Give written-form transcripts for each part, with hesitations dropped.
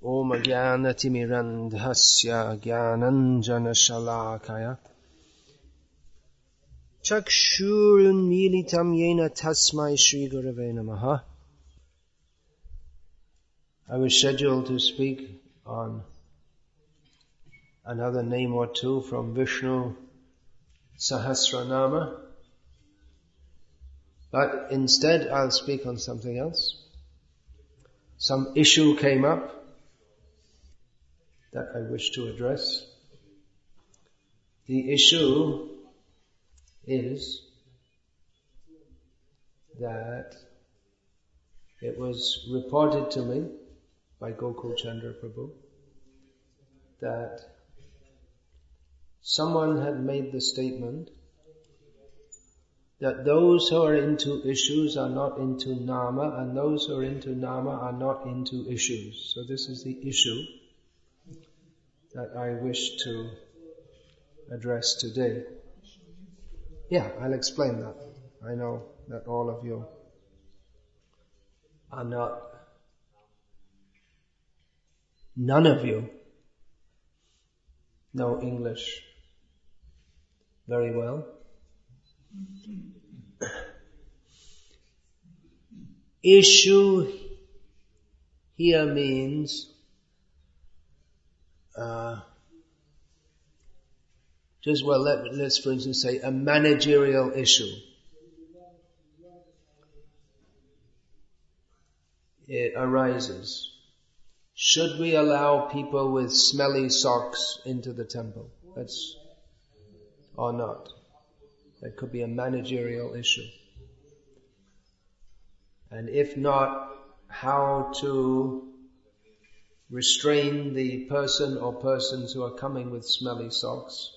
Om Jnanatimirandhasya Jnananjana Shalakaya Chakshurunmilitam Yena Tasmai Shri Gurave Namaha. I was scheduled to speak on another name or two from Vishnu Sahasranama, but instead I'll speak on something else. Some issue came up that I wish to address. The issue is that it was reported to me by Gokul Chandra Prabhu that someone had made the statement that those who are into issues are not into nama, and those who are into nama are not into issues. So this is the issue that I wish to address today. Yeah, I'll explain that. I know that all of you are not, none of you know English very well. Issue here means let's for instance say a managerial issue. It arises. Should we allow people with smelly socks into the temple? Or not? That could be a managerial issue. And if not, how to restrain the person or persons who are coming with smelly socks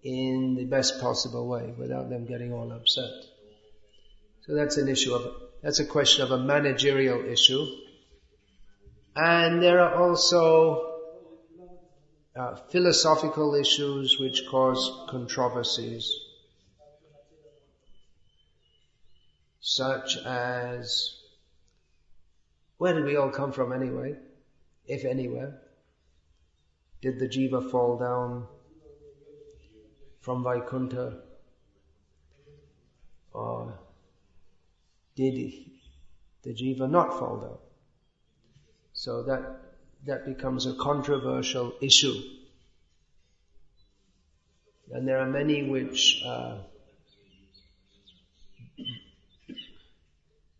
in the best possible way without them getting all upset. So that's a question of a managerial issue. And there are also philosophical issues which cause controversies, such as, where did we all come from anyway, if anywhere? Did the jiva fall down from Vaikuntha, or did the jiva not fall down? So that becomes a controversial issue. And there are many which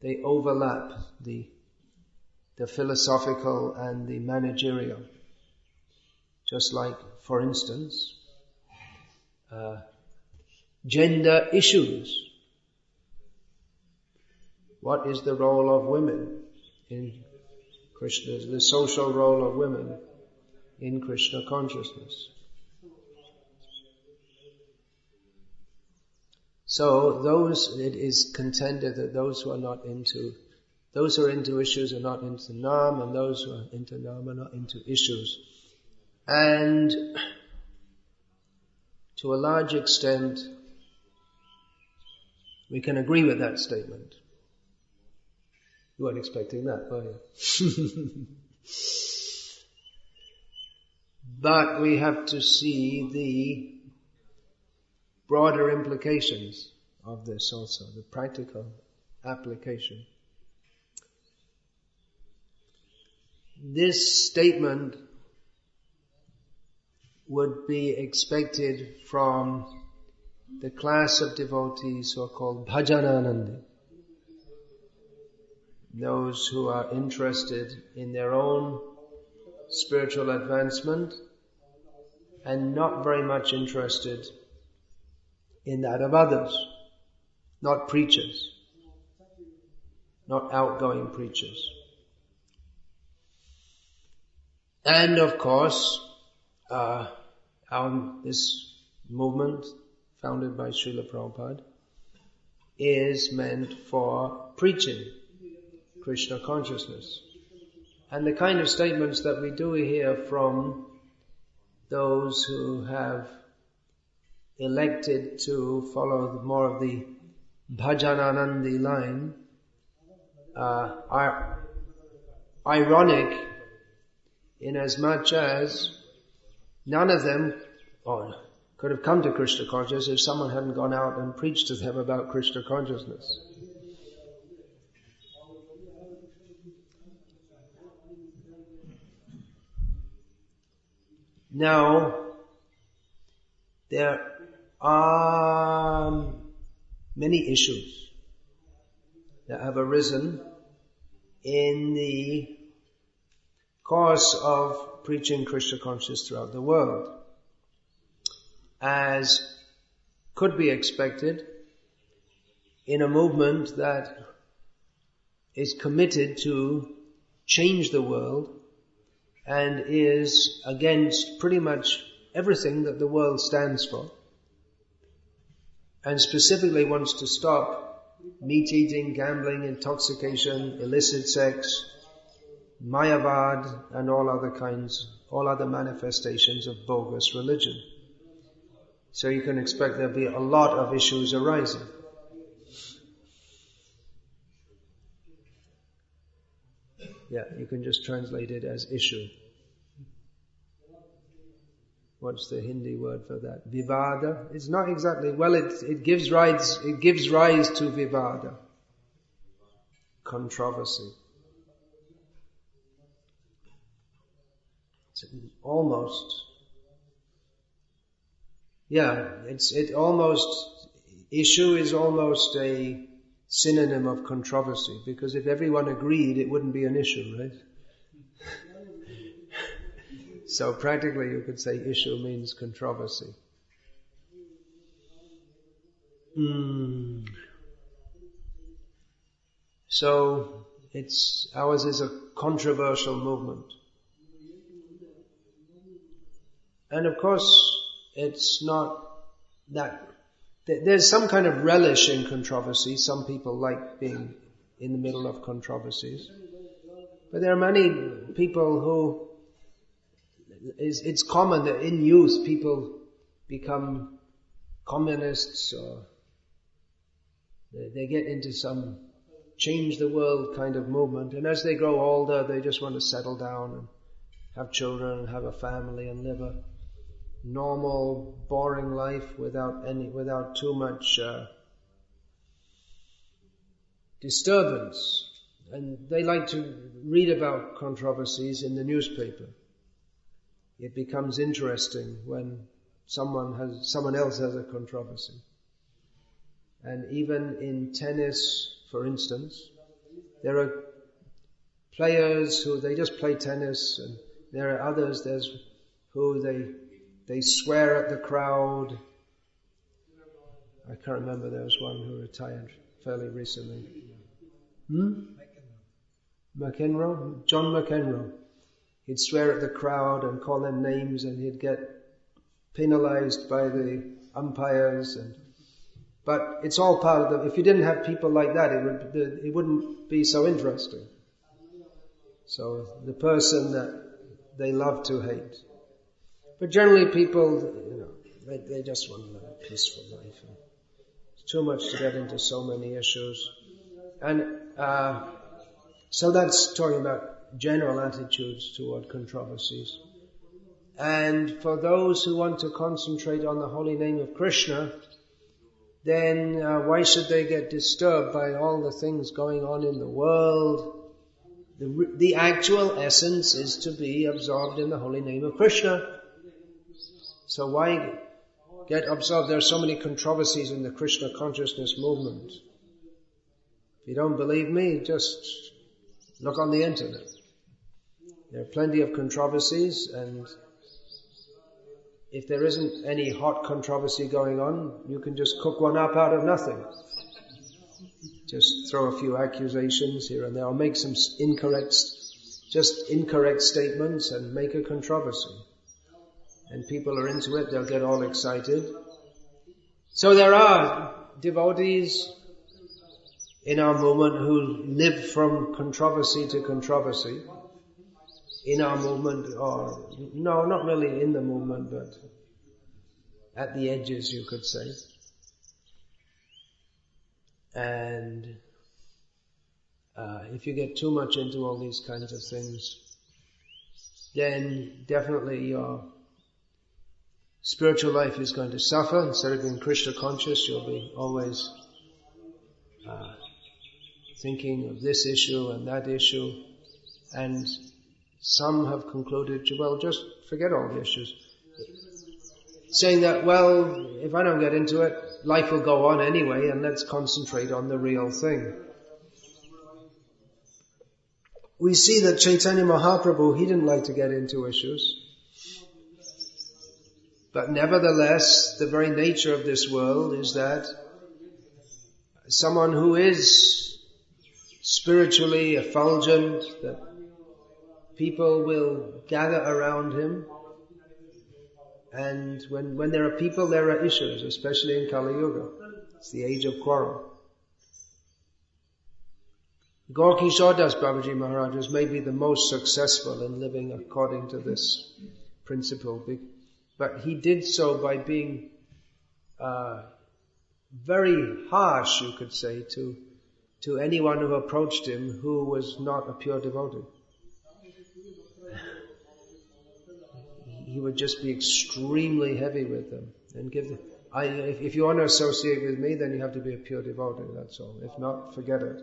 they overlap, the philosophical and the managerial. Just like, for instance, gender issues. What is the role of women in Krishna, the social role of women in Krishna consciousness? So it is contended that those who are into issues are not into nam, and those who are into nam are not into issues. And to a large extent, we can agree with that statement. You weren't expecting that, were you? But we have to see the broader implications of this also, the practical application. This statement would be expected from the class of devotees who are called bhajananandi, those who are interested in their own spiritual advancement and not very much interested in that of others, not preachers, not outgoing preachers. And of course, this movement, founded by Srila Prabhupada, is meant for preaching Krishna consciousness. And the kind of statements that we do hear from those who have elected to follow more of the bhajananandi line are ironic inasmuch as none of them could have come to Krishna consciousness if someone hadn't gone out and preached to them about Krishna consciousness. Now, there are many issues that have arisen in the course of preaching Krishna consciousness throughout the world. As could be expected in a movement that is committed to change the world and is against pretty much everything that the world stands for, and specifically wants to stop meat eating, gambling, intoxication, illicit sex, mayavad, and all other manifestations of bogus religion. So you can expect there'll be a lot of issues arising. Yeah, you can just translate it as issue. What's the Hindi word for that? Vivada? It's not exactly, well, it gives rise to vivada. Controversy. It's almost, issue is almost a synonym of controversy, because if everyone agreed, it wouldn't be an issue, right? So practically you could say issue means controversy. So ours is a controversial movement. And of course, it's not that, there's some kind of relish in controversy. Some people like being in the middle of controversies. But there are many people who, it's common that in youth people become communists, or they get into some change the world kind of movement, and as they grow older they just want to settle down and have children and have a family and live a normal, boring life without too much disturbance. And they like to read about controversies in the newspaper. It becomes interesting when someone else has a controversy. And even in tennis, for instance, there are players who they just play tennis, and there are others who they swear at the crowd. I can't remember, there was one who retired fairly recently. McEnroe? John McEnroe. He'd swear at the crowd and call them names, and he'd get penalized by the umpires. But it's all part of if you didn't have people like that, it wouldn't be so interesting. So the person that they love to hate. But generally people, they just want to live a peaceful life. It's too much to get into so many issues. And so that's talking about general attitudes toward controversies. And for those who want to concentrate on the holy name of Krishna, then why should they get disturbed by all the things going on in the world? The actual essence is to be absorbed in the holy name of Krishna. So why get absorbed? There are so many controversies in the Krishna consciousness movement. If you don't believe me, just look on the internet. There are plenty of controversies, and if there isn't any hot controversy going on, you can just cook one up out of nothing. Just throw a few accusations here and there, or make some incorrect statements and make a controversy. And people are into it, they'll get all excited. So there are devotees in our movement who live from controversy to controversy. In our movement, or no, not really in the movement, but at the edges, you could say. And if you get too much into all these kinds of things, then definitely your spiritual life is going to suffer. Instead of being Krishna conscious, you'll be always thinking of this issue and that issue. And some have concluded, well, just forget all the issues. Saying that, well, if I don't get into it, life will go on anyway, and let's concentrate on the real thing. We see that Chaitanya Mahaprabhu, he didn't like to get into issues. But nevertheless, the very nature of this world is that someone who is spiritually effulgent, that people will gather around him. And when there are people, there are issues, especially in Kali Yuga. It's the age of quarrel. Gaur Kishore Das Babaji Maharaj was maybe the most successful in living according to this principle. But he did so by being very harsh, you could say, to anyone who approached him who was not a pure devotee. He would just be extremely heavy with them and give them, if you want to associate with me, then you have to be a pure devotee, that's all. If not, forget it.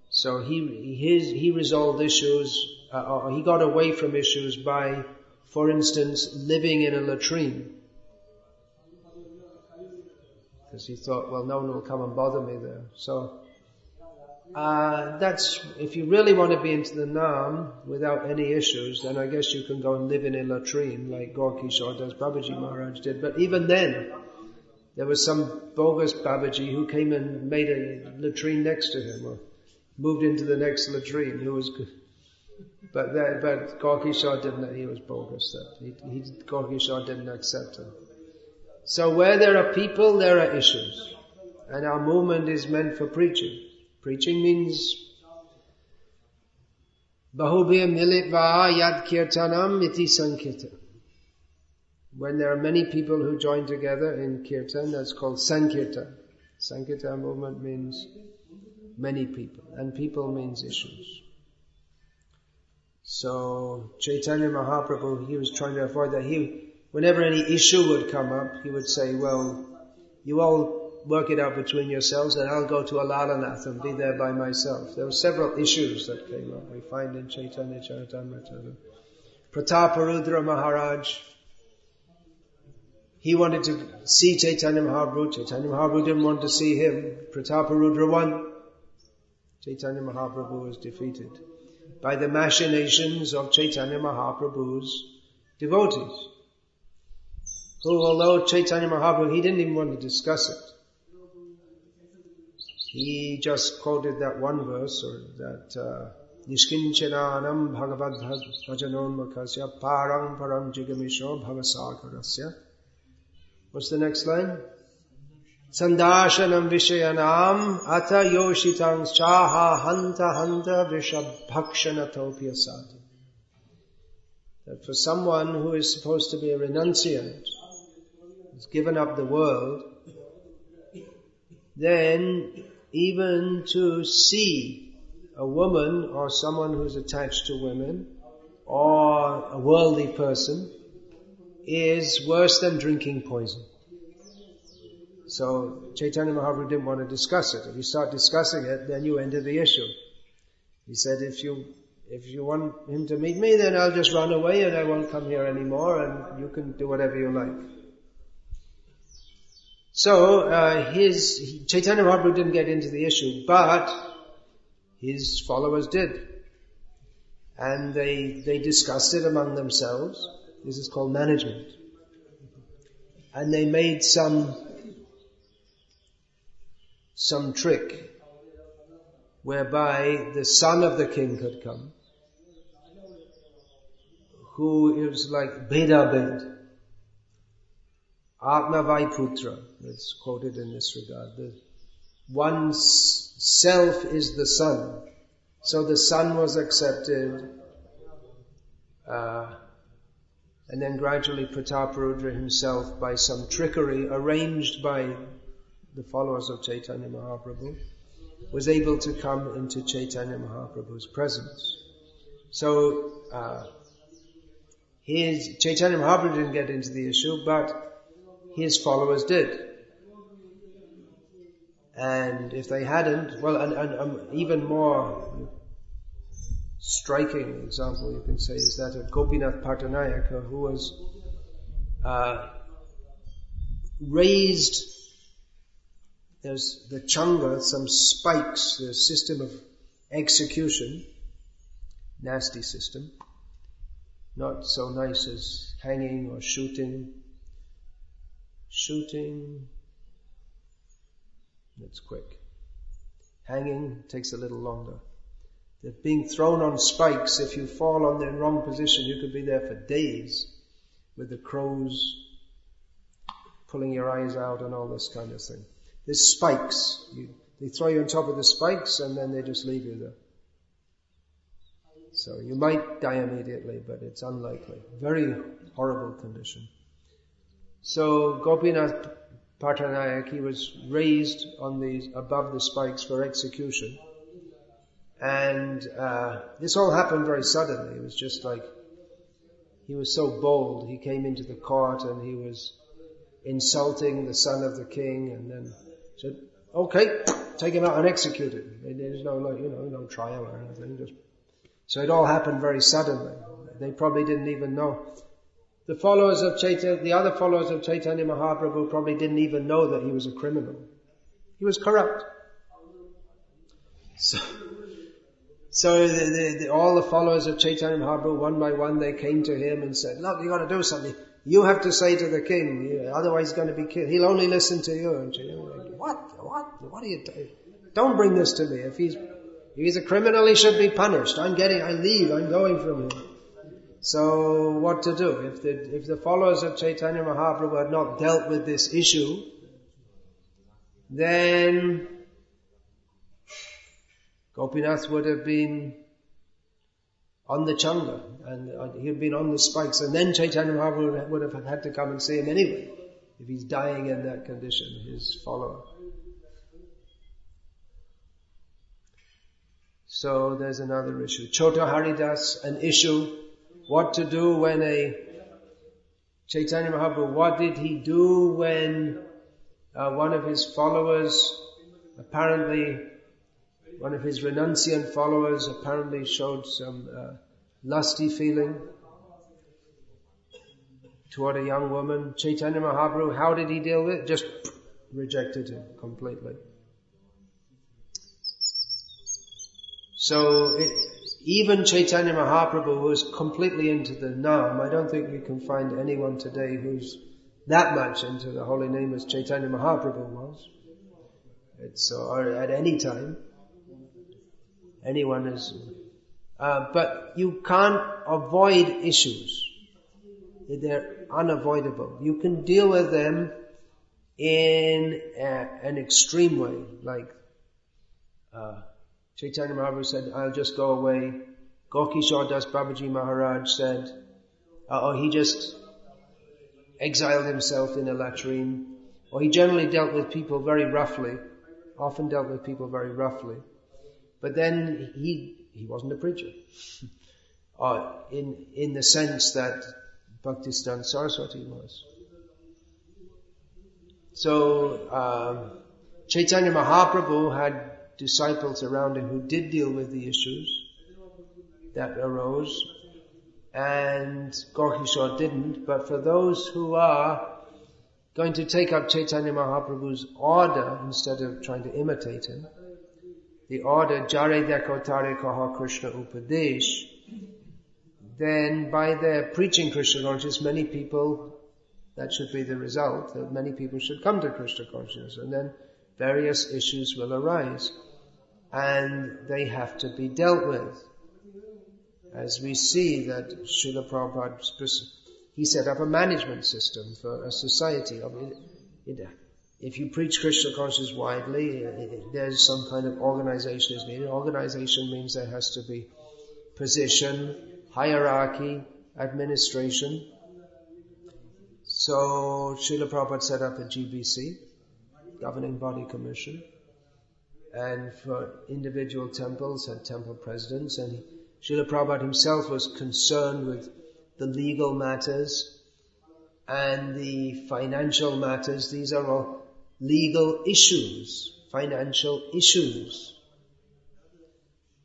So he resolved issues, or he got away from issues by, for instance, living in a latrine. Because he thought, well, no one will come and bother me there. So, that's, if you really want to be into the Naam without any issues, then I guess you can go and live in a latrine like Gaur Kishore Das Babaji Maharaj did. But even then, there was some bogus Babaji who came and made a latrine next to him, or moved into the next latrine, who was good. But Gaur Kishore didn't, he was bogus. Gaur Kishore didn't accept him. So where there are people, there are issues. And our movement is meant for preaching. Preaching means Bahubhya militva yad kirtanam iti sankirtan. When there are many people who join together in kirtan, that's called sankirtan. Sankirtan movement means many people, and people means issues. So Chaitanya Mahaprabhu, he was trying to avoid that. Whenever any issue would come up, he would say, well, you all work it out between yourselves, and I'll go to Alalanath and be there by myself. There were several issues that came up. We find in Chaitanya Charitamrita. Prataparudra Maharaj, he wanted to see Chaitanya Mahaprabhu. Chaitanya Mahaprabhu didn't want to see him. Prataparudra won. Chaitanya Mahaprabhu was defeated by the machinations of Chaitanya Mahaprabhu's devotees, who, although Chaitanya Mahaprabhu, he didn't even want to discuss it. He just quoted that one verse, or that Nishkinchananam Bhagavad Bhajanonmakasya Parang Param Jigamisho Bhavasakarasya. What's the next line? Sandashanam Vishayanam Ata Yoshitang Chaha Hanta Hanta Vishabhakshanatopya Sadhu. That for someone who is supposed to be a renunciant, who's given up the world, then even to see a woman or someone who's attached to women or a worldly person is worse than drinking poison. So Chaitanya Mahaprabhu didn't want to discuss it. If you start discussing it, then you enter the issue. He said, if you want him to meet me, then I'll just run away and I won't come here anymore, and you can do whatever you like. So, Chaitanya Mahaprabhu didn't get into the issue, but his followers did. And they discussed it among themselves. This is called management. And they made some trick whereby the son of the king had come, who is like Bhedabhed, Atma Vaiputra, that's quoted in this regard. One's self is the son. So the son was accepted, and then gradually Prataparudra himself, by some trickery arranged by the followers of Chaitanya Mahaprabhu, was able to come into Chaitanya Mahaprabhu's presence. So Chaitanya Mahaprabhu didn't get into the issue, but his followers did. And if they hadn't, well, and even more striking example you can say is that of Gopinath Pattanayaka, who was raised, there's the changa, some spikes, the system of execution, nasty system, not so nice as hanging or shooting. Shooting, it's quick. Hanging takes a little longer. They're being thrown on spikes. If you fall on the wrong position, you could be there for days with the crows pulling your eyes out and all this kind of thing. There's spikes. They throw you on top of the spikes and then they just leave you there. So you might die immediately, but it's unlikely. Very horrible condition. So Gopinath Patanayak, he was raised above the spikes for execution. And this all happened very suddenly. It was just like, he was so bold. He came into the court and he was insulting the son of the king, and then said, okay, take him out and execute him. There's no trial or anything. So it all happened very suddenly. They probably didn't even know. The other followers of Chaitanya Mahaprabhu probably didn't even know that he was a criminal. He was corrupt. So all the followers of Chaitanya Mahaprabhu, one by one, they came to him and said, look, you got to do something. You have to say to the king, otherwise he's going to be killed. He'll only listen to you. And what are you doing? Don't bring this to me. If he's a criminal, he should be punished. I leave. I'm going from here. So what to do? If the followers of Chaitanya Mahaprabhu had not dealt with this issue, then Gopinath would have been on the changa, and he had been on the spikes, and then Chaitanya Mahaprabhu would have had to come and see him anyway, if he's dying in that condition, his follower. So there's another issue. Chota Haridas, an issue. What to do when Chaitanya Mahaprabhu, what did he do when one of his followers, apparently one of his renunciant followers apparently showed some lusty feeling toward a young woman? Chaitanya Mahaprabhu, how did he deal with it? Just rejected him completely. So even Chaitanya Mahaprabhu, who is completely into the Nam, I don't think you can find anyone today who's that much into the holy name as Chaitanya Mahaprabhu was. Or at any time. Anyone is... but you can't avoid issues. They're unavoidable. You can deal with them in an extreme way, like Chaitanya Mahaprabhu said, I'll just go away. Gokishore Das Babaji Maharaj said, he just exiled himself in a latrine. Or he generally dealt with people very roughly, often dealt with people very roughly. But then he wasn't a preacher. In the sense that Bhaktisiddhanta Saraswati was. So Chaitanya Mahaprabhu had disciples around him who did deal with the issues that arose, and Gokishore didn't. But for those who are going to take up Chaitanya Mahaprabhu's order instead of trying to imitate him, the order Jare Dekho Tare Kaha Krishna Upadesh, then by their preaching Krishna consciousness, many people, that should be the result, that many people should come to Krishna consciousness, and then various issues will arise. And they have to be dealt with. As we see that Srila Prabhupada, he set up a management system for a society. If you preach Krishna consciousness widely, there's some kind of organization is needed. Organization means there has to be position, hierarchy, administration. So Srila Prabhupada set up a GBC, Governing Body Commission, and for individual temples had temple presidents, and Srila Prabhupada himself was concerned with the legal matters and the financial matters. These are all legal issues, financial issues.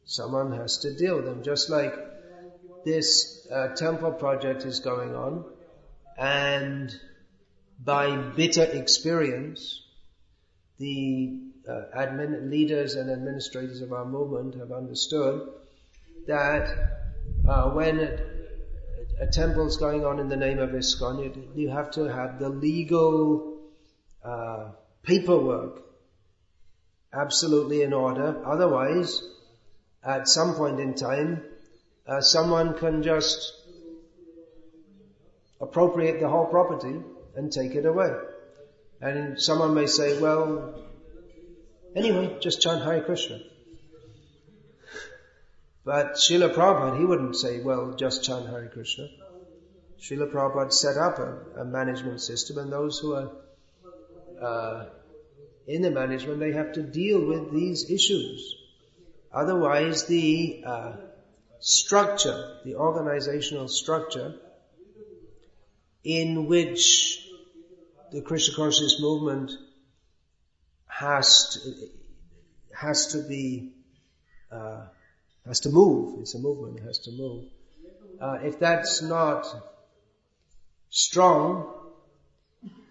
Someone has to deal with them, just like this temple project is going on, and by bitter experience, the leaders and administrators of our movement have understood that when a temple is going on in the name of ISKCON, you have to have the legal paperwork absolutely in order. Otherwise, at some point in time, someone can just appropriate the whole property and take it away. And someone may say, well, anyway, just chant Hare Krishna. But Srila Prabhupada, he wouldn't say, well, just chant Hare Krishna. Srila Prabhupada set up a management system, and those who are in the management, they have to deal with these issues. Otherwise, the structure, the organizational structure in which the Krishna consciousness movement has to move. It's a movement, it has to move. If that's not strong,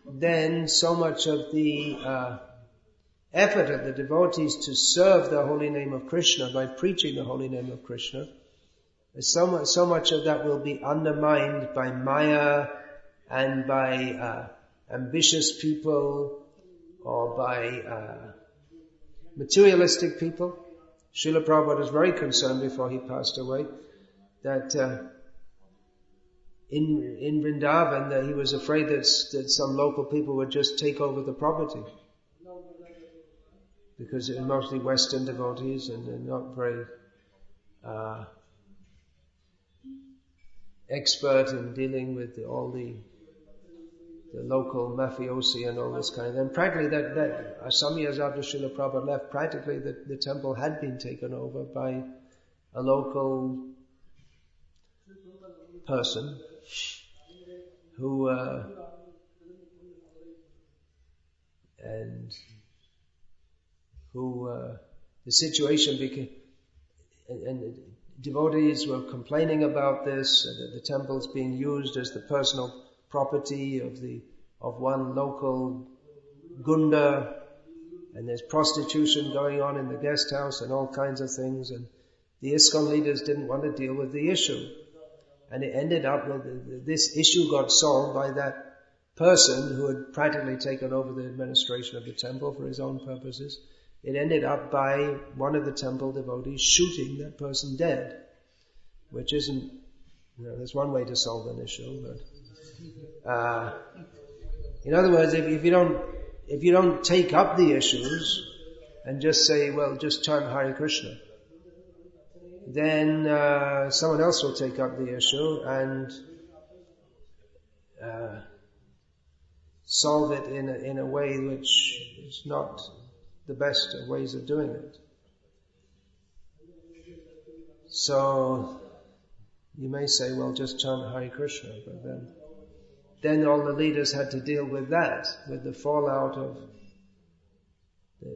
then so much of the effort of the devotees to serve the holy name of Krishna by preaching the holy name of Krishna, so much of that will be undermined by Maya and by ambitious people or by materialistic people. Srila Prabhupada was very concerned before he passed away that in Vrindavan that he was afraid that some local people would just take over the property, because it was mostly Western devotees and they're not very expert in dealing with all the local mafiosi and all this kind of thing. And practically that some years after Srila Prabhupada left, practically the temple had been taken over by a local person who the situation became, and devotees were complaining about this, that the temple's being used as the personal property of one local gunda, and there's prostitution going on in the guest house and all kinds of things, and the ISKCON leaders didn't want to deal with the issue. And it ended up with this issue got solved by that person who had practically taken over the administration of the temple for his own purposes. It ended up by one of the temple devotees shooting that person dead, which isn't, there's one way to solve an issue, but in other words, if you don't take up the issues and just say, well, just chant Hare Krishna, then someone else will take up the issue and solve it in a way which is not the best ways of doing it. So you may say, well, just chant Hare Krishna, but then all the leaders had to deal with that, with the fallout of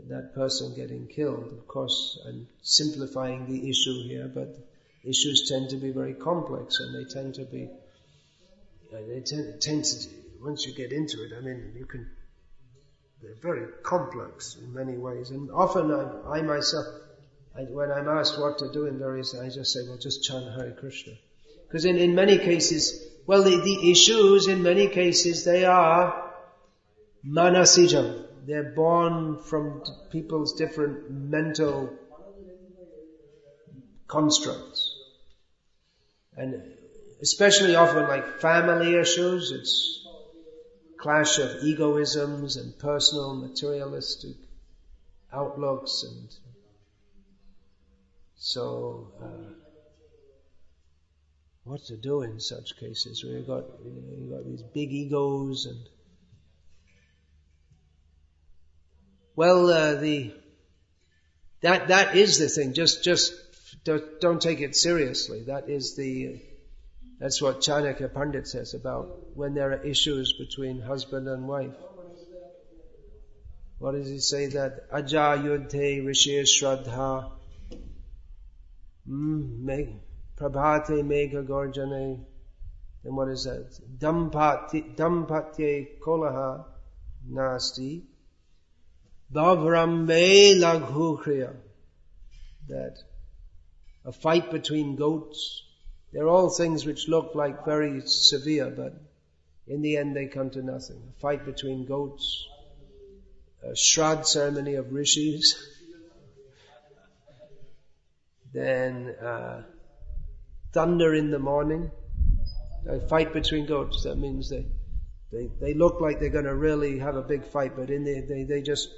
that person getting killed. Of course, I'm simplifying the issue here, but issues tend to be very complex, and they tend to be, once you get into it, I mean, they're very complex in many ways. And often I myself, when I'm asked what to do in various, I just say, well, just chant Hare Krishna. Because in many cases, well, the issues in many cases, they are manasijam. They're born from people's different mental constructs. And especially often like family issues, it's clash of egoisms and personal materialistic outlooks, and so what to do in such cases where you've got these big egos and that is the thing. Just don't take it seriously. That's what Chanakya Pandit says about when there are issues between husband and wife. What does he say? That aja yudhe rishi shraddha prabhate mega gorjane. And what is that? Dampatye kolaha nasti bhavrambe laghu kriya. That a fight between goats, they're all things which look like very severe, but in the end they come to nothing. A fight between goats, a shraddha ceremony of rishis, then thunder in the morning, a fight between goats. That means they look like they're going to really have a big fight, but they just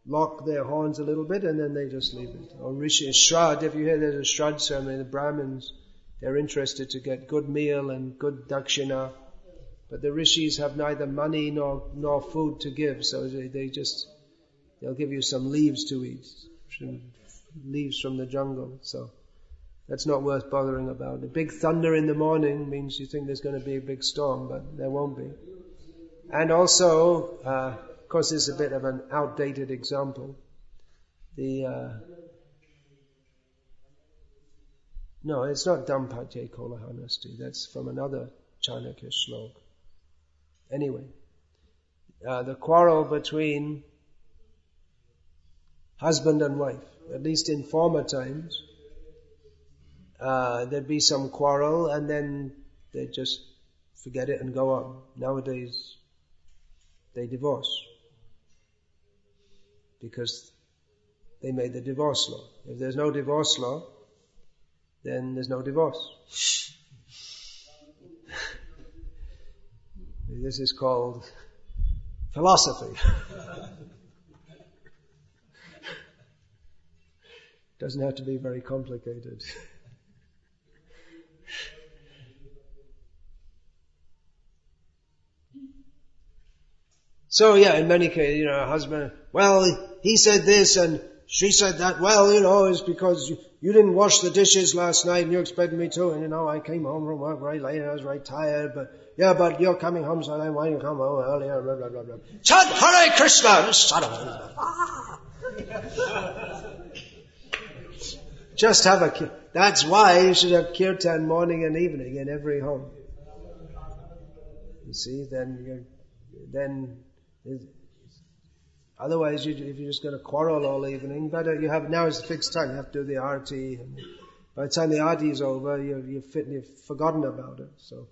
lock their horns a little bit and then they just leave it. Or rishi shraddha, if you hear there's a shraddha ceremony, the Brahmins, they're interested to get good meal and good dakshina, but the rishis have neither money nor food to give, so they'll give you some leaves to eat, leaves from the jungle, so that's not worth bothering about. A big thunder in the morning means you think there's going to be a big storm, but there won't be. And also, of course, this is a bit of an outdated example. No, it's not Dampatye Kolahanasti. That's from another Chanakya shlok. Anyway, the quarrel between husband and wife, at least in former times, there'd be some quarrel and then they'd just forget it and go on. Nowadays, they divorce because they made the divorce law. If there's no divorce law, then there's no divorce. This is called philosophy. Doesn't have to be very complicated. So yeah, in many cases, a husband, well, he said this and she said that. Well, it's because you didn't wash the dishes last night and you expected me to. And I came home from work very late and I was very tired. But you're coming home, so why don't you come home earlier? Blah, blah, blah, blah. Chant Hare Krishna! Shut up. Just have that's why you should have kirtan morning and evening in every home. You see, otherwise, if you're just going to quarrel all evening, better now is the fixed time. You have to do the arati, and by the time the arati is over, you've forgotten about it. So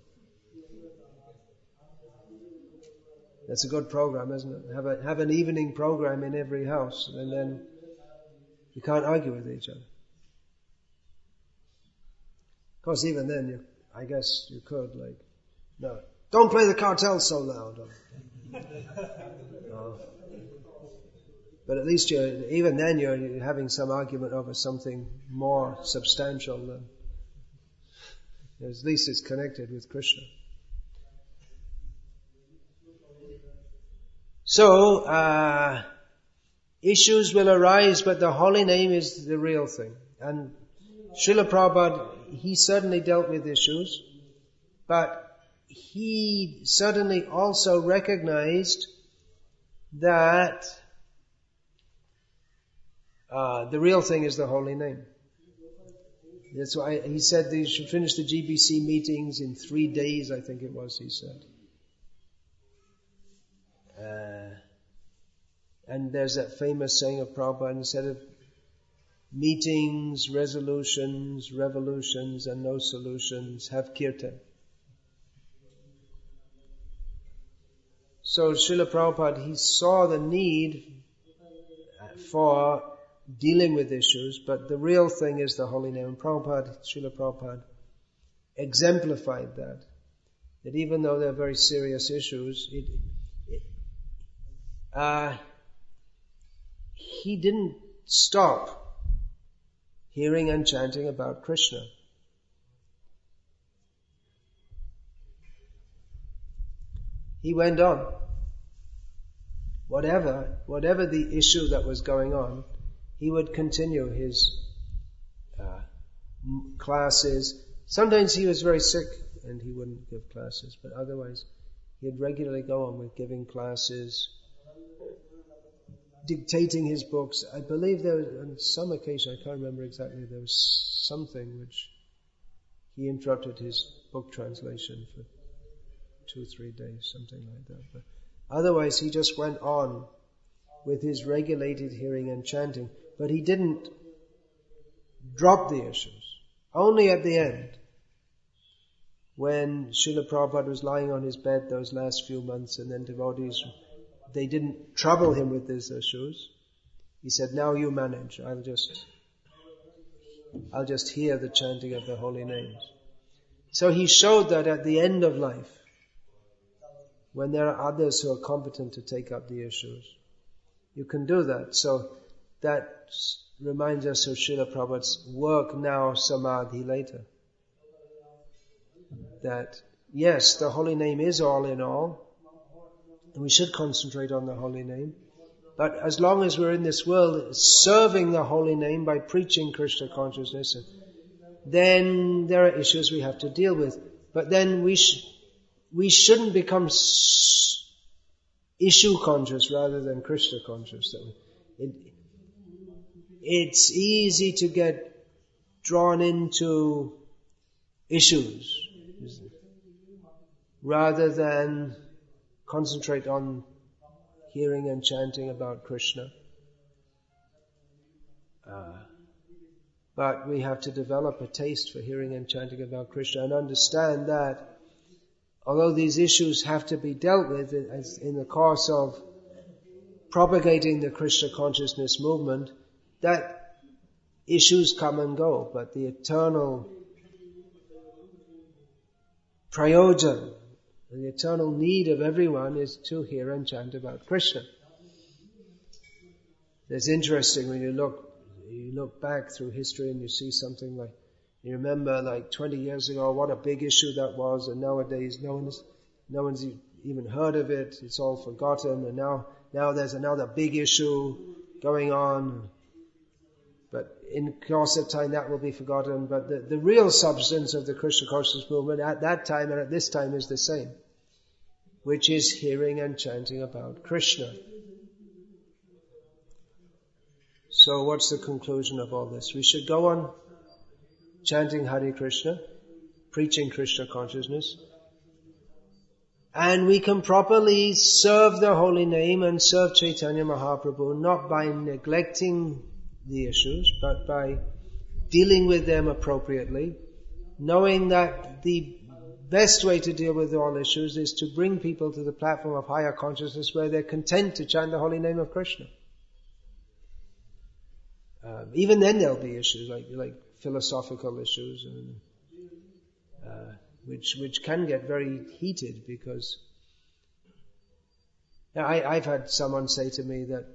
that's a good program, isn't it? Have an evening program in every house, and then you can't argue with each other. Of course, even then, I guess you could, no, don't play the cartel so loud. No. But at least even then you're having some argument over something more substantial than, at least it's connected with Krishna. So, issues will arise, but the holy name is the real thing. And Srila Prabhupada, he certainly dealt with issues, but he certainly also recognized that the real thing is the holy name. That's why he said they should finish the GBC meetings in 3 days, I think it was, he said. And there's that famous saying of Prabhupada, instead of meetings, resolutions, revolutions, and no solutions, have kirtan. So Srila Prabhupada, he saw the need for dealing with issues, but the real thing is the holy name. And Srila Prabhupada exemplified that even though they're very serious issues, he didn't stop hearing and chanting about Krishna. He went on. Whatever the issue that was going on, he would continue his classes. Sometimes he was very sick and he wouldn't give classes, but otherwise he'd regularly go on with giving classes, dictating his books. I believe there was, on some occasion, I can't remember exactly, there was something which he interrupted his book translation for 2 or 3 days, something like that. But otherwise he just went on with his regulated hearing and chanting, but he didn't drop the issues. Only at the end, when Srila Prabhupada was lying on his bed those last few months, and then devotees, they didn't trouble him with these issues. He said, now you manage, I'll just hear the chanting of the holy names. So he showed that at the end of life, when there are others who are competent to take up the issues, you can do that. So that reminds us of Srila Prabhupada's work now, samadhi later. That yes, the holy name is all in all, and we should concentrate on the holy name. But as long as we're in this world serving the holy name by preaching Krishna consciousness, then there are issues we have to deal with. But then we shouldn't become issue conscious rather than Krishna conscious. It's easy to get drawn into issues rather than concentrate on hearing and chanting about Krishna. But we have to develop a taste for hearing and chanting about Krishna and understand that although these issues have to be dealt with in the course of propagating the Krishna consciousness movement, that issues come and go, but the eternal prayojan, the eternal need of everyone is to hear and chant about Krishna. It's interesting when you look back through history and you see something like, you remember like 20 years ago what a big issue that was, and nowadays no one's even heard of it, it's all forgotten, and now there's another big issue going on. But in course of time that will be forgotten. But the real substance of the Krishna consciousness movement at that time and at this time is the same, which is hearing and chanting about Krishna. So what's the conclusion of all this? We should go on chanting Hare Krishna, preaching Krishna consciousness, and we can properly serve the holy name and serve Chaitanya Mahaprabhu, not by neglecting the issues, but by dealing with them appropriately, knowing that the best way to deal with all issues is to bring people to the platform of higher consciousness where they're content to chant the holy name of Krishna. Even then there'll be issues like philosophical issues, and which can get very heated, because I've had someone say to me that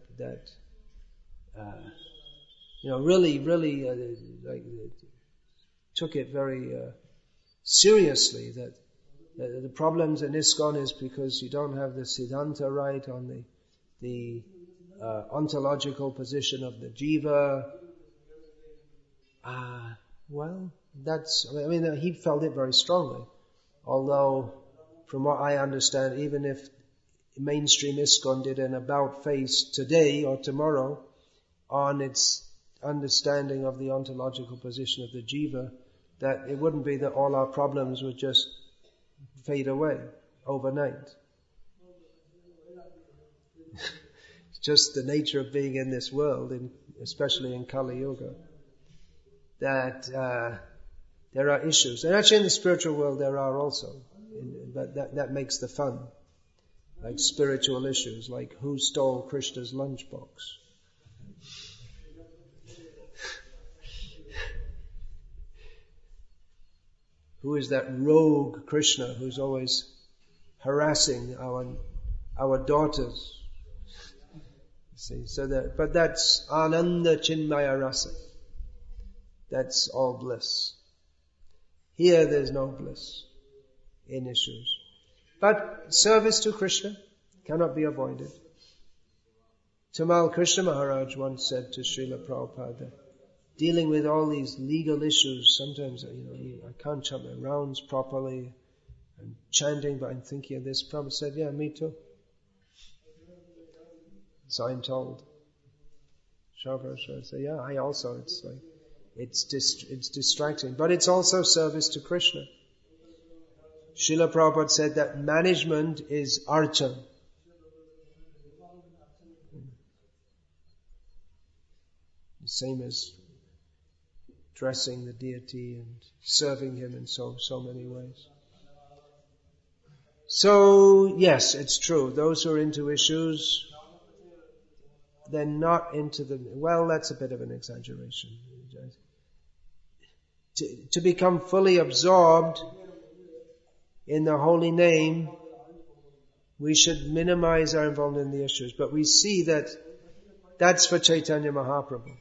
really took it very seriously, that the problems in ISKCON is because you don't have the Siddhanta right on the ontological position of the jiva. He felt it very strongly. Although, from what I understand, even if mainstream ISKCON did an about face today or tomorrow on its understanding of the ontological position of the jiva, that it wouldn't be that all our problems would just fade away overnight. It's just the nature of being in this world, especially in Kali Yuga, that there are issues. And actually in the spiritual world there are also. But that makes the fun. Like spiritual issues, like who stole Krishna's lunchbox? Who is that rogue Krishna who's always harassing our daughters? See, but that's Ananda Chinmaya Rasa. That's all bliss. Here there's no bliss in issues. But service to Krishna cannot be avoided. Tamal Krishna Maharaj once said to Srila Prabhupada, dealing with all these legal issues. Sometimes, I can't chant my rounds properly. I'm chanting, but I'm thinking of this. Prabhupada said, yeah, me too. So I'm told. Shravara said, yeah, I also. It's like, it's distracting. But it's also service to Krishna. Srila Prabhupada said that management is archa. The same as dressing the deity and serving him in so many ways. So, yes, it's true. Those who are into issues, they're not into that's a bit of an exaggeration. To become fully absorbed in the holy name, we should minimize our involvement in the issues. But we see that that's for Chaitanya Mahaprabhu.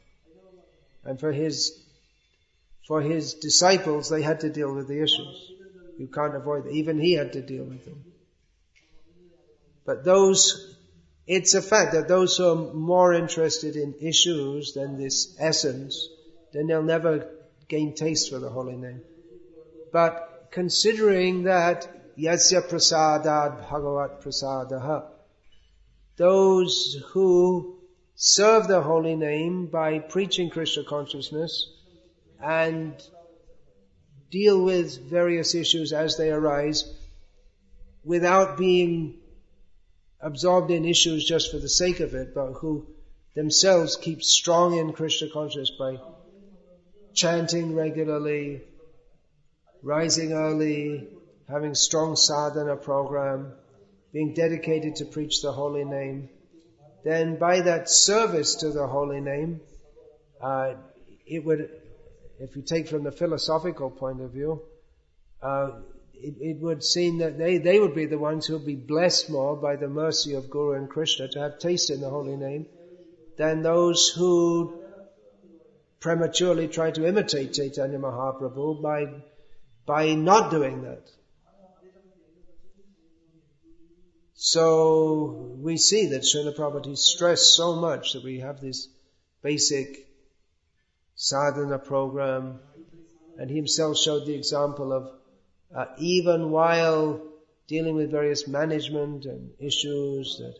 And for his disciples, they had to deal with the issues. You can't avoid it. Even he had to deal with them. But it's a fact that those who are more interested in issues than this essence, then they'll never gain taste for the holy name. But considering that yasya prasadad bhagavat prasadaha, those who serve the holy name by preaching Krishna consciousness and deal with various issues as they arise without being absorbed in issues just for the sake of it, but who themselves keep strong in Krishna consciousness by chanting regularly, rising early, having strong sadhana program, being dedicated to preach the holy name, then by that service to the holy name, it would, if you take from the philosophical point of view, it would seem that they would be the ones who would be blessed more by the mercy of Guru and Krishna to have taste in the holy name than those who prematurely try to imitate Chaitanya Mahaprabhu by not doing that. So we see that Srila Prabhupada stressed so much that we have this basic sadhana program, and he himself showed the example of even while dealing with various management and issues, that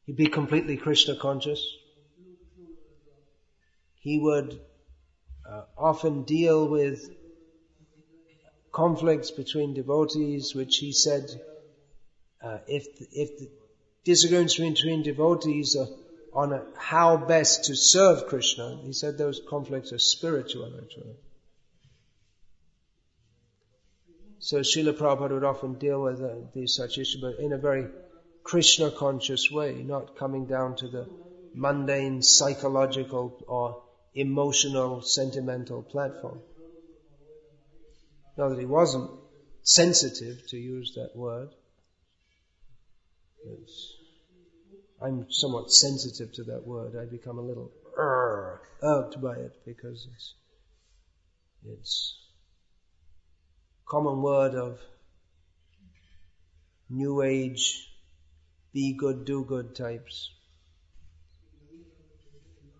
he'd be completely Krishna conscious. He would often deal with conflicts between devotees, which he said, if the disagreements between devotees are on how best to serve Krishna, he said those conflicts are spiritual actually. So Srila Prabhupada would often deal with these such issues, but in a very Krishna conscious way, not coming down to the mundane, psychological or emotional, sentimental platform. Not that he wasn't sensitive, to use that word. I'm somewhat sensitive to that word. I become a little irked by it because it's common word of new age, be good, do good types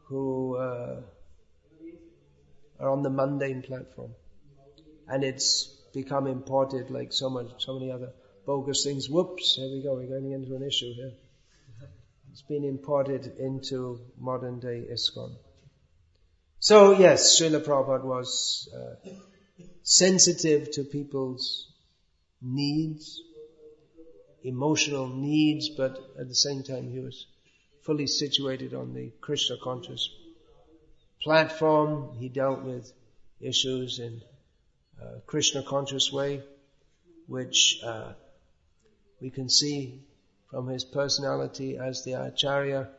who are on the mundane platform. And it's become imported like so many other bogus things. Whoops, here we go, we're going into an issue here. It's been imported into modern day ISKCON. So yes, Srila Prabhupada was sensitive to people's needs, emotional needs, but at the same time he was fully situated on the Krishna conscious platform. He dealt with issues in Krishna conscious way, which we can see from his personality as the Acharya,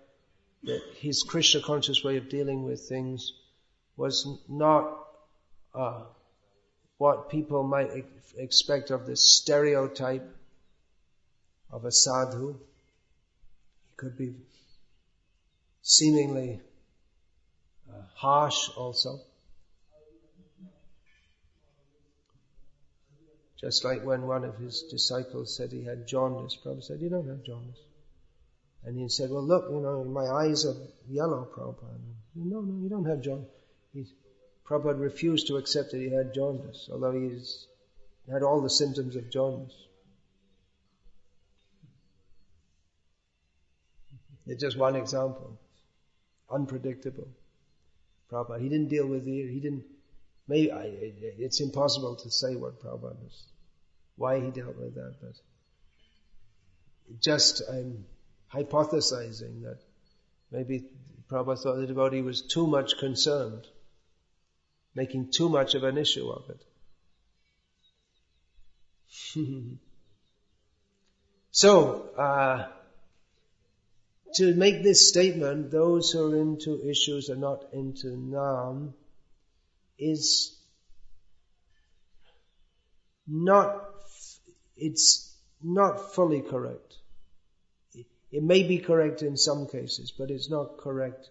that his Krishna conscious way of dealing with things was not what people might expect of the stereotype of a sadhu. He could be seemingly harsh also. Just like when one of his disciples said he had jaundice, Prabhupada said, "You don't have jaundice." And he said, well, look, my eyes are yellow, Prabhupada. No, you don't have jaundice. Prabhupada refused to accept that he had jaundice, although he had all the symptoms of jaundice. It's just one example. Unpredictable. Prabhupada, he didn't deal with it's impossible to say what Prabhupada was, why he dealt with that, but just I'm hypothesizing that maybe Prabhupada thought the devotee was too much concerned, making too much of an issue of it. So, to make this statement, those who are into issues are not into Nam, is it's not fully correct. It may be correct in some cases, but it's not correct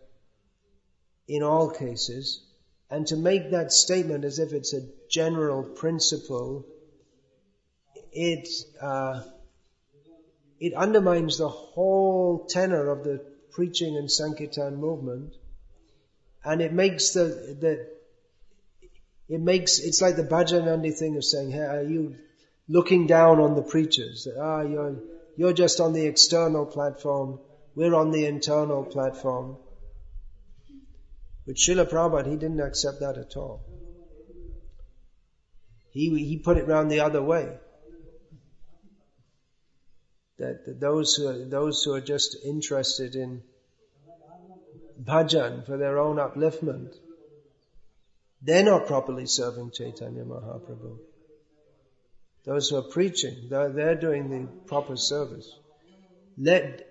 in all cases. And to make that statement as if it's a general principle, it undermines the whole tenor of the preaching and Sankirtan movement, and it makes it's like the bhajana thing of saying, hey, are you looking down on the preachers? You're just on the external platform, we're on the internal platform. With Srila Prabhupada, he didn't accept that at all. He put it round the other way. That those who are just interested in bhajan for their own upliftment, they're not properly serving Chaitanya Mahaprabhu. Those who are preaching, they're doing the proper service. Let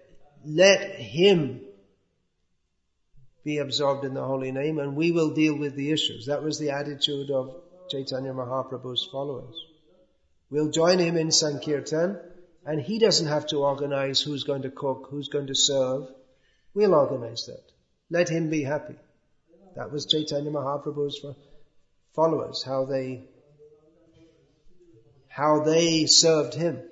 him be absorbed in the holy name and we will deal with the issues. That was the attitude of Chaitanya Mahaprabhu's followers. We'll join him in Sankirtan, and he doesn't have to organize who's going to cook, who's going to serve. We'll organize that. Let him be happy. That was Chaitanya Mahaprabhu's followers, how they served him.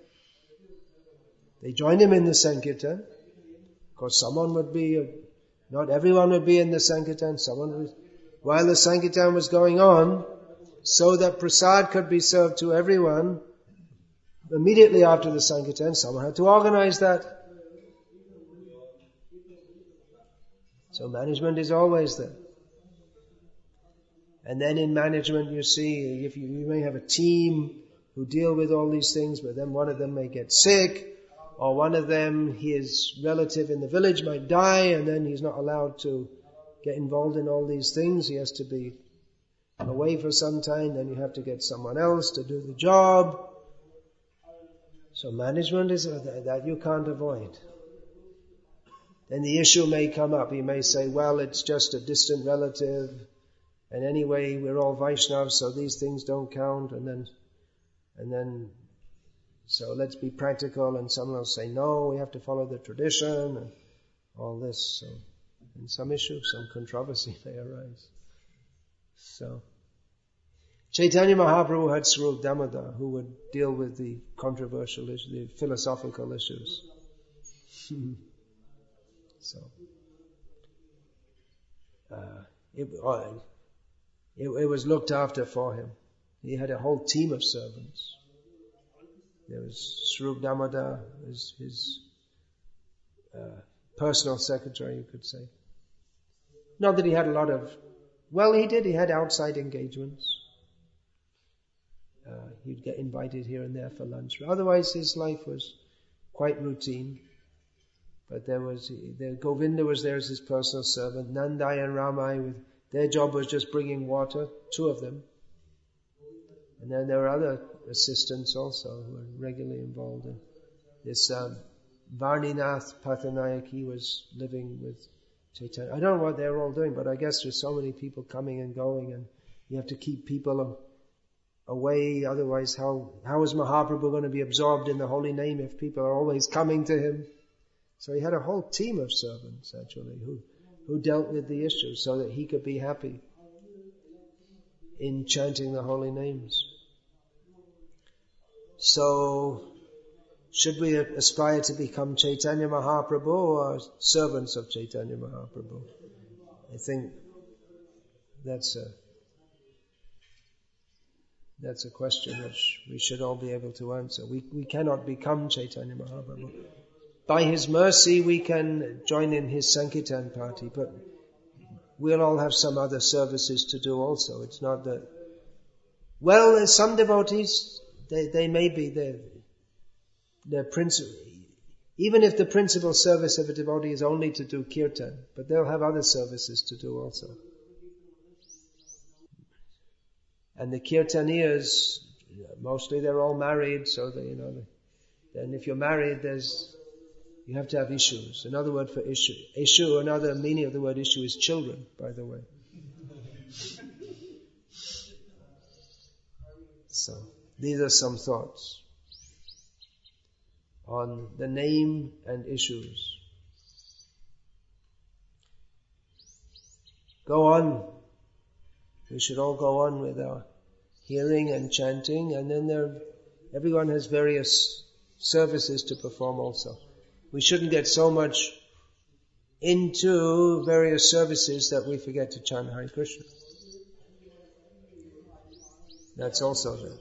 They joined him in the Sankirtan. Of course, not everyone would be in the Sankirtan. While the Sankirtan was going on, so that prasad could be served to everyone, immediately after the Sankirtan, someone had to organize that. So management is always there. And then in management you see, if you may have a team who deal with all these things, but then one of them may get sick, or one of them, his relative in the village might die, and then he's not allowed to get involved in all these things. He has to be away for some time, then you have to get someone else to do the job. So management is that you can't avoid. Then the issue may come up. He may say, well, it's just a distant relative, and anyway, we're all Vaishnavas, so these things don't count, and then so let's be practical, and someone will say, no, we have to follow the tradition, and all this. So in some issue, some controversy may arise. So Chaitanya Mahaprabhu had Swarup Damodar, who would deal with the controversial issues, the philosophical issues. So it was looked after for him. He had a whole team of servants. There was Swarup Damodar, his personal secretary, you could say. Not that he had a lot of, he had outside engagements. He'd get invited here and there for lunch. Otherwise his life was quite routine. But Govinda was there as his personal servant. Nandai and Ramai, their job was just bringing water, 2 of them. And then there were other assistants also who were regularly involved in this. Varninath Pathanayaki was living with Chaitanya. I don't know what they were all doing, but I guess there's so many people coming and going, and you have to keep people away. Otherwise, how is Mahaprabhu going to be absorbed in the holy name if people are always coming to him? So he had a whole team of servants actually who dealt with the issues so that he could be happy in chanting the holy names. So should we aspire to become Chaitanya Mahaprabhu or servants of Chaitanya Mahaprabhu? I think that's a question which we should all be able to answer. We cannot become Chaitanya Mahaprabhu. By His mercy we can join in His Sankirtan party, but we'll all have some other services to do also. It's not that... Well, some devotees, they may be their principal... Even if the principal service of a devotee is only to do kirtan, but they'll have other services to do also. And the kirtanias, mostly they're all married, so then if you're married, you have to have issues. Another word for issue, another meaning of the word issue is children, by the way. So, these are some thoughts on the name and issues. Go on. We should all go on with our hearing and chanting, and then everyone has various services to perform also. We shouldn't get so much into various services that we forget to chant Hare Krishna. That's also there.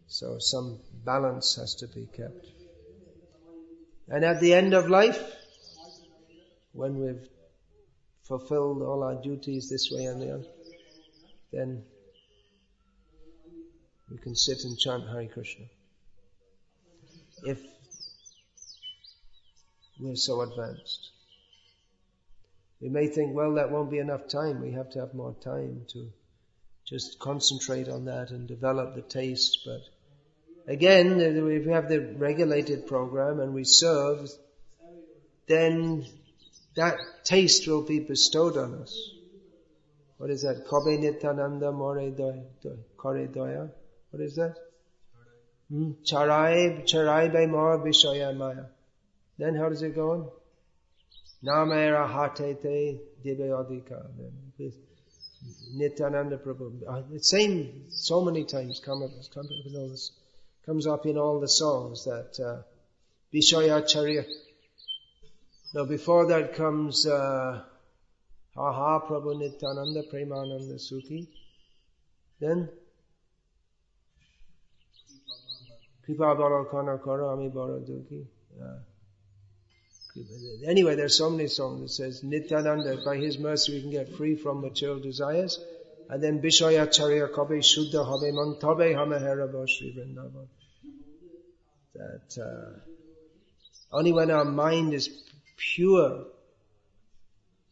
So some balance has to be kept. And at the end of life, when we've fulfilled all our duties this way and the other, then we can sit and chant Hare Krishna. If we're so advanced. We may think, well, that won't be enough time. We have to have more time to just concentrate on that and develop the taste. But again, if we have the regulated program and we serve, then that taste will be bestowed on us. What is that? Kobe Nityananda More Kore Doya. What is that? Charai Be More Vishaya Maya. Then how does it go on? Namera Hate Te Dibe Adhika. Nityananda Prabhu. The same, so many times comes up in all the songs that Vishaya Charya. Now before that comes Ha Ha Prabhu Nityananda Premananda Sukhi. Then Kripa Baro Kana Kara Ami Baro Dukhi. Anyway, there's so many songs that says Nityananda, by his mercy we can get free from material desires. And then Vishaya Charya Kabe Shuddha Habe Man Tabe Hamaherava Shri Vrindavan. That only when our mind is pure,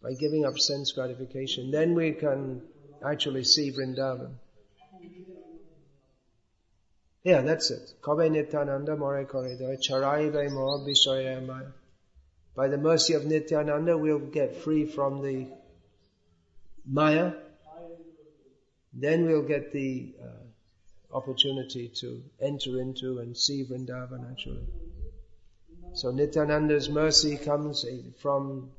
by giving up sense gratification, then we can actually see Vrindavan. Yeah, that's it. Kabe Nityananda More Koridai Charai Be Mo Vishaya Maya. By the mercy of Nityananda, we'll get free from the Maya. Then we'll get the opportunity to enter into and see Vrindavan actually. So Nityananda's mercy comes from